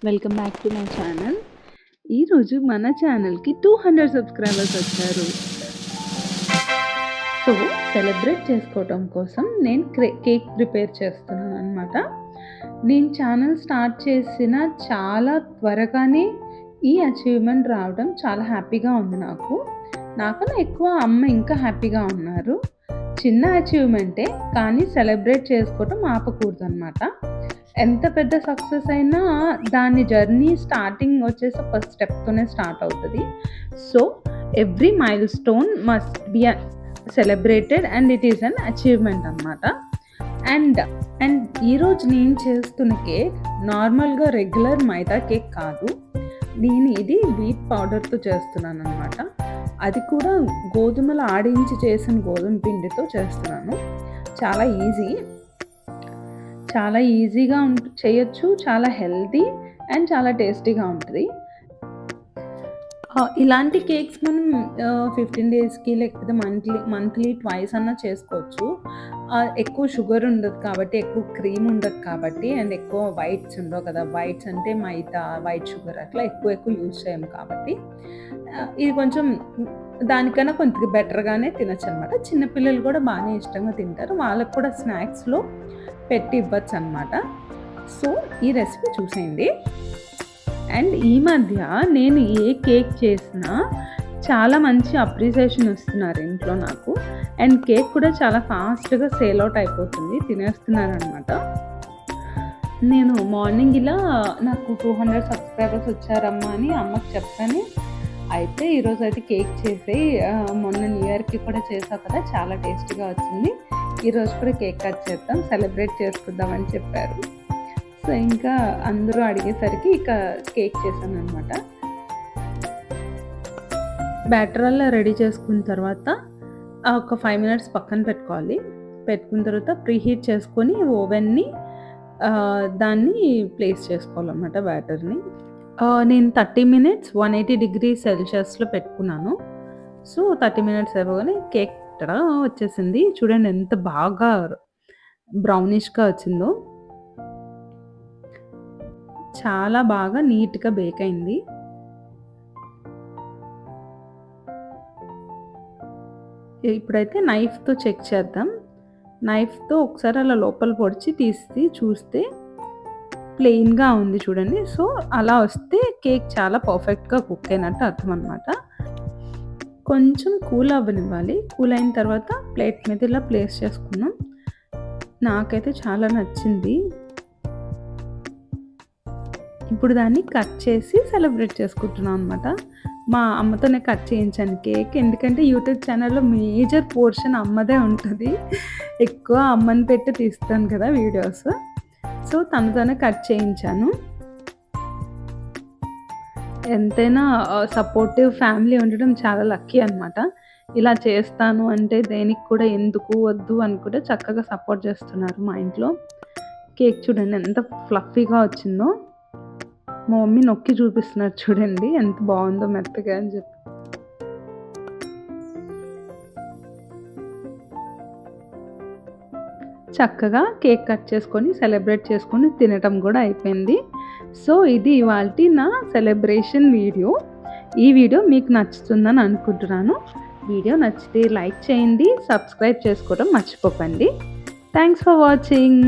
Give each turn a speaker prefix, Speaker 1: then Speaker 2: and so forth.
Speaker 1: Welcome back to my channel. ఈరోజు మన ఛానల్‌కి 200 సబ్స్క్రైబర్స్ వచ్చారు. సో, సెలబ్రేట్ చేసుకోవటం కోసం నేను కేక్ ప్రిపేర్ చేస్తున్నాననమాట. నేను ఛానల్ స్టార్ట్ చేసిన చాలా త్వరగానే ఈ అచీవ్‌మెంట్ రావడం చాలా హ్యాపీగా ఉంది నాకు. నాకన్నా ఎక్కువ అమ్మ ఇంకా హ్యాపీగా ఉన్నారు. చిన్న అచీవ్‌మెంటే కానీ సెలబ్రేట్ చేసుకోవటం ఆపకూడదనమాట. ఎంత పెద్ద సక్సెస్ అయినా దాని జర్నీ స్టార్టింగ్ వచ్చేసి ఫస్ట్ స్టెప్‌తోనే స్టార్ట్ అవుతది. So, every milestone must be celebrated and it is an achievement అనమాట. అండ్ ఈరోజు నేను చేస్తున్న కేక్ నార్మల్‌గా రెగ్యులర్ మైదా కేక్ కాదు. నేను ఇది వీట్ పౌడర్‌తో చేస్తున్నాననమాట. అది కూడా గోధుమలు ఆడించి చేసిన గోధుమ పిండితో చేస్తున్నాను. చాలా ఈజీగా చేయొచ్చు. చాలా హెల్తీ అండ్ చాలా టేస్టీగా ఉంటది. ఇలాంటి కేక్స్ మనం 15 డేస్‌కి లేకపోతే మంత్లీ ట్వైస్ అన్నా చేసుకోవచ్చు. ఎక్కువ షుగర్ ఉండదు కాబట్టి, ఎక్కువ క్రీమ్ ఉండదు కాబట్టి, అండ్ ఎక్కువ వైట్స్ ఉండవు కదా! వైట్స్ అంటే మైదా, వైట్ షుగర్ అట్లా ఎక్కువ యూజ్ చేయము కాబట్టి, ఇది కొంచెం దానికన్నా కొద్దిగా బెటర్‌గానే తినొచ్చనమాట. చిన్న పిల్లలు కూడా బానే ఇష్టంగా తింటారు. వాళ్ళకి కూడా స్నాక్స్‌లో పెట్టి ఇవ్వచ్చనమాట. సో, ఈ రెసిపీ చూసేయండి. అండ్ ఈ మధ్య నేను ఏ కేక్ చేసినా చాలా మంచి అప్రిసియేషన్ ఇస్తున్నారు ఇంట్లో నాకు. అండ్ కేక్ కూడా చాలా ఫాస్ట్‌గా సేల్ అవుట్ అయిపోతుంది. తినేస్తున్నారనమాట. నేను మార్నింగ్ ఇలా నాకు 200 సబ్స్క్రైబర్స్ వచ్చారమ్మా అని అమ్మకి చెప్పాను. అయితే ఈరోజైతే కేక్ చేసేయి, మొన్న న్యూ ఇయర్‌కి కూడా చేసావు కదా! చాలా టేస్టీగా వచ్చింది. ఈరోజు కూడా కేక్ కట్ చేద్దాం, సెలబ్రేట్ చేసుకుందాం అని చెప్పారు. సో, ఇంకా అందరూ అడిగేసరికి ఇక కేక్ చేశాననమాట. బ్యాటర్ అలా రెడీ చేసుకున్న తర్వాత ఒక 5 మినిట్స్ పక్కన పెట్టుకోవాలి. పెట్టుకున్న తర్వాత ప్రీహీట్ చేసుకొని ఓవెన్‌ని దాన్ని ప్లేస్ చేసుకోవాలన్నమాట బ్యాటర్‌ని. నేను 30 మినిట్స్ 180 డిగ్రీ సెల్సియస్‌లో పెట్టుకున్నాను. సో, 30 మినిట్స్ అవ్వగానే కేక్ టడా వచ్చేసింది. చూడండి ఎంత బాగా బ్రౌనిష్‌గా వచ్చిందో. చాలా బాగా నీట్‌గా బేక్ అయింది. ఇప్పుడైతే నైఫ్‌తో చెక్ చేద్దాం. నైఫ్‌తో ఒకసారి అలా లోపల పొడిచి తీసి చూస్తే ప్లెయిన్‌గా ఉంది చూడండి. సో, అలా వస్తే కేక్ చాలా పర్ఫెక్ట్‌గా కుక్ అయినట్టు అర్థం అనమాట. కొంచెం కూల్ అవ్వనివ్వాలి. కూల్ అయిన తర్వాత ప్లేట్ మీద ఇలా ప్లేస్ చేసుకున్నాం. నాకైతే చాలా నచ్చింది. ఇప్పుడు దాన్ని కట్ చేసి సెలబ్రేట్ చేసుకుంటున్నాం అనమాట. మా అమ్మతోనే కట్ చేయించాను కేక్. ఎందుకంటే యూట్యూబ్ ఛానల్‌లో మేజర్ పోర్షన్ అమ్మదే ఉంటది. ఎక్కువ అమ్మని పెట్టి తీస్తాను కదా వీడియోస్. సో, తనతోనే కట్ చేయించాను. ఎంతైనా సపోర్టివ్ ఫ్యామిలీ ఉండడం చాలా లక్కీ అనమాట. ఇలా చేస్తాను అంటే దేనికి కూడా ఎందుకు, వద్దు అని కూడా చక్కగా సపోర్ట్ చేస్తున్నారు మా ఇంట్లో. కేక్ చూడండి ఎంత ఫ్లఫీగా వచ్చిందో. మా మమ్మీ నొక్కి చూపిస్తున్నారు చూడండి ఎంత బాగుందో మెత్తగా అని చెప్పి. చక్కగా కేక్ కట్ చేసుకొని సెలబ్రేట్ చేసుకొని తినటం కూడా అయిపోయింది. సో, ఇది ఇవాల్టి నా సెలబ్రేషన్ వీడియో. ఈ వీడియో మీకు నచ్చుతుందని అనుకుంటున్నాను. వీడియో నచ్చితే లైక్ చేయండి, సబ్స్క్రైబ్ చేసుకోవడం మర్చిపోకండి. Thanks for watching.